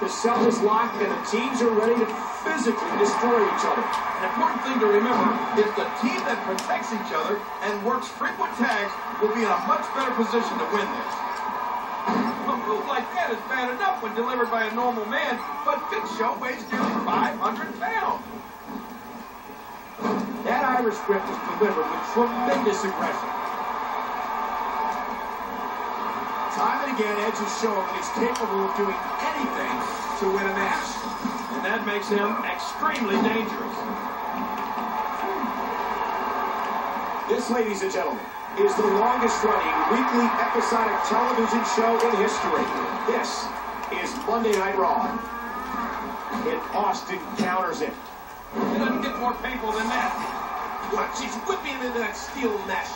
the cell is locked and the teams are ready to physically destroy each other. An important thing to remember is the team that protects each other and works frequent tags will be in a much better position to win this. A move like that is bad enough when delivered by a normal man, but Big Show weighs nearly 500 pounds. That Irish whip was delivered with tremendous aggression. Time and again, Edge has shown that he's capable of doing anything to win a match. And that makes him extremely dangerous. This, ladies and gentlemen, is the longest-running weekly episodic television show in history. This is Monday Night Raw. And Austin counters it. It doesn't get more painful than that. Watch, he's whipping him into that steel mesh.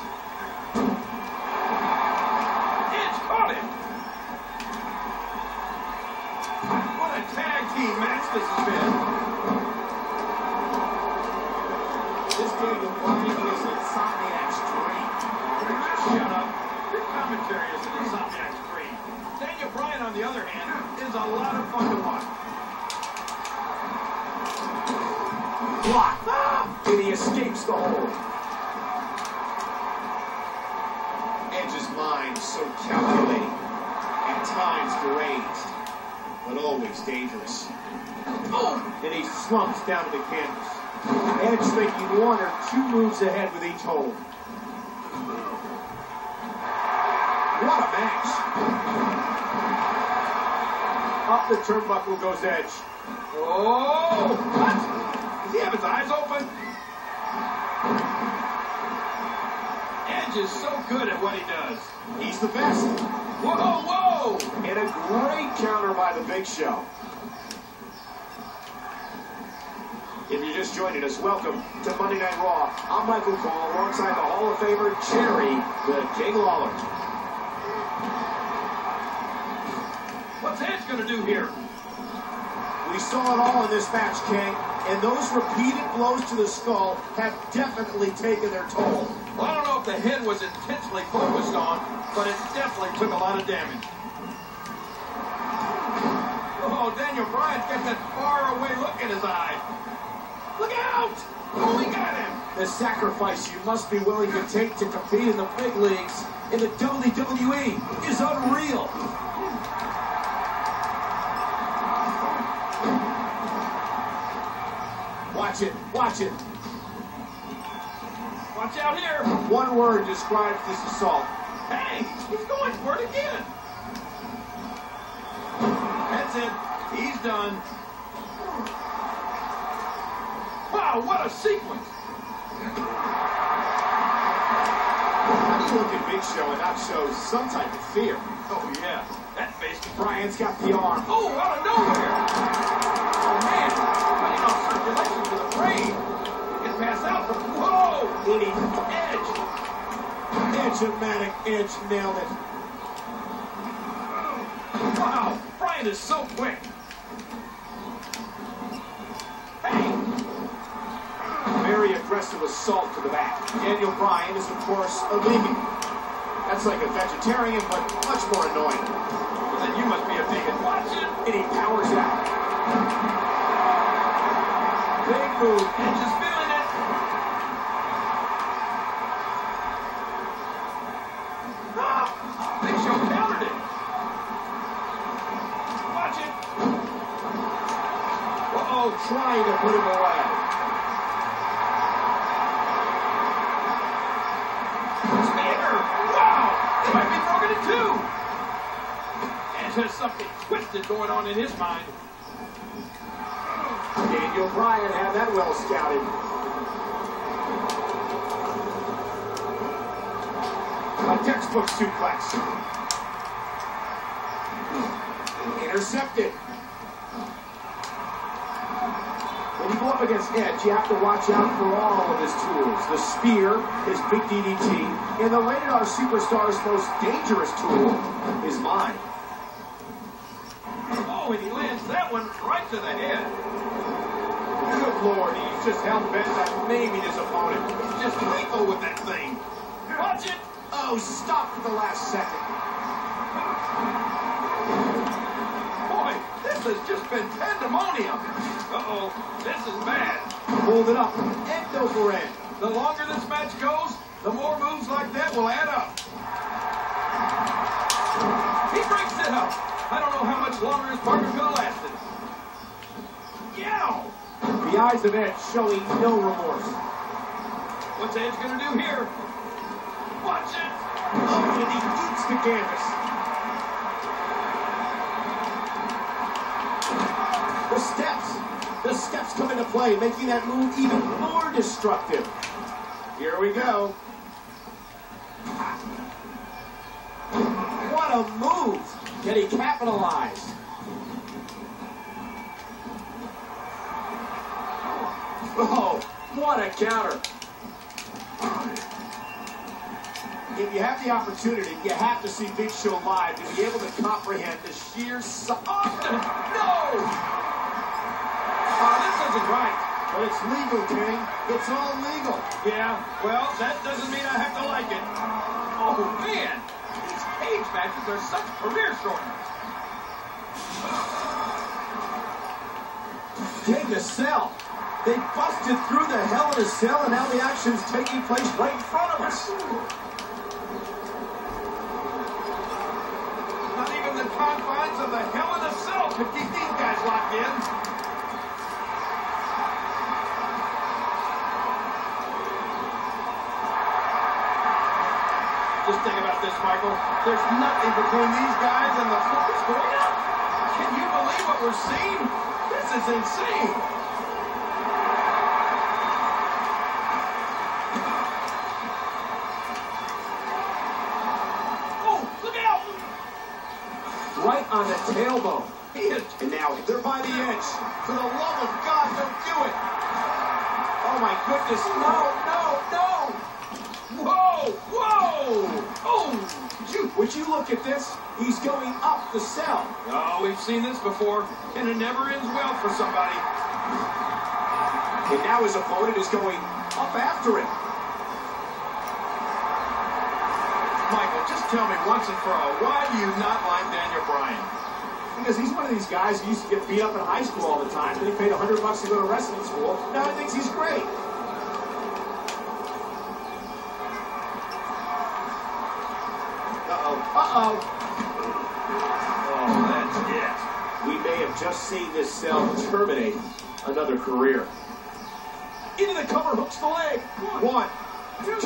Edge caught him. What a tag team match this has been. This Daniel Bryan is an insomniac's dream. Shut up. Your commentary is an insomniac's dream. Daniel Bryan, on the other hand, is a lot of fun to watch. Block. And he escapes the hold. Edge's mind so calculating, at times deranged, but always dangerous. Boom! And he slumps down to the canvas. Edge thinking one or two moves ahead with each hold. What a match! Up the turnbuckle goes Edge. Oh! What? Does he have his eyes open? Edge is so good at what he does. He's the best. Whoa, whoa! And a great counter by the Big Show. If you're just joining us, welcome to Monday Night Raw. I'm Michael Cole, alongside the Hall of Famer, Jerry, the King Lawler. What's Edge going to do here? We saw it all in this match, King, and those repeated blows to the skull have definitely taken their toll. Well, I don't know if the head was intensely focused on, but it definitely took a lot of damage. Oh, Daniel Bryan's got that far-away look in his eye. Look out! Oh, he got him! The sacrifice you must be willing to take to compete in the big leagues in the WWE is unreal. Watch it, watch it. Watch out here. One word describes this assault. Hey, he's going for it again. That's it. He's done. Wow, what a sequence. How do you look at Big Show and not show some type of fear? Oh, yeah. That face. Bryan's got the arm. Oh, out of nowhere. Oh, man. Putting off circulation to the brain. He can pass out from... Whoa! Edge. Edge-o-matic. Edge nailed it. Wow, Bryan is so quick. Hey! Very aggressive assault to the back. Daniel Bryan is, of course, a vegan. That's like a vegetarian, but much more annoying. Well, then you must be a vegan. Watch it! And he powers out. Big move. Edge is feeling it. Ah! Big Show countered it. Watch it. Uh-oh, trying to put him away. Spear! Wow! He might be broken in two. Edge has something twisted going on in his mind. Daniel Bryan had that well scouted. A textbook suplex. Intercepted. When you go up against Edge, you have to watch out for all of his tools. The spear, his big DDT, and the rated R superstar's most dangerous tool, his mind. Oh, and he lands that one right to the head. Good Lord, he's just hell-bent on maiming his opponent. He's just lethal with that thing. Watch it. Oh, stopped at the last second. Boy, this has just been pandemonium. Uh-oh, this is bad. Hold it up, end over end. The longer this match goes, the more moves like that will add up. He breaks it up. I don't know how much longer his partner could have lasted. Yow! The eyes of Edge showing no remorse. What's Edge gonna do here? Watch it! Oh, and he eats the canvas. The steps come into play, making that move even more destructive. Here we go. What a move! Can he capitalize? Oh, what a counter. If you have the opportunity, you have to see Big Show live to be able to comprehend the sheer size. No! This isn't right. But it's legal, King. It's all legal. Yeah, well, that doesn't mean I have to like it. Oh, man. These cage matches are such career shorteners. King to sell. They busted through the Hell in a Cell, and now the action's taking place right in front of us. Not even the confines of the Hell in a Cell could keep these guys locked in. Just think about this, Michael. There's nothing between these guys and the floor's going up. Can you believe what we're seeing? This is insane. Oh, look out! Right on the tailbone. He is. And now they're by the edge. For the love of God, don't do it. Oh, my goodness. No, no, no. Whoa! Whoa! Oh! Would you look at this? He's going up the cell. Oh, we've seen this before, and it never ends well for somebody. And now his opponent is going up after him. Michael, just tell me once and for all, why do you not like Daniel Bryan? Because he's one of these guys who used to get beat up in high school all the time, and he paid $100 to go to wrestling school. Now he thinks he's great. Uh-oh. Oh, that's it. We may have just seen this cell terminate another career. Into the cover, hooks the leg. One, two,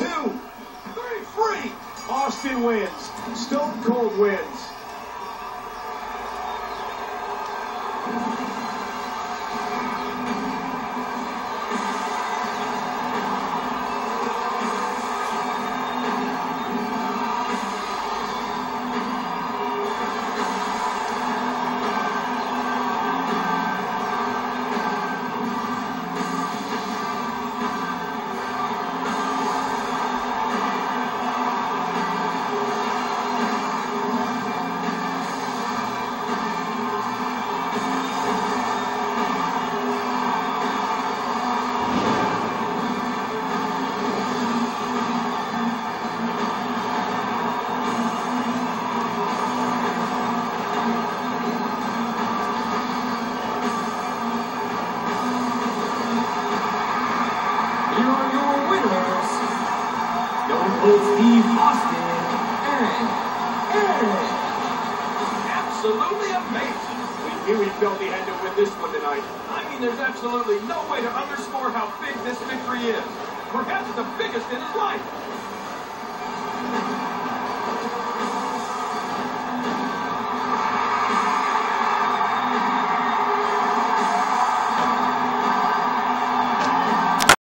three. Austin wins. Stone Cold wins. Steve Austin and Aaron. Absolutely amazing. We knew he felt he had to win this one tonight. I mean, there's absolutely no way to underscore how big this victory is. Perhaps the biggest in his life.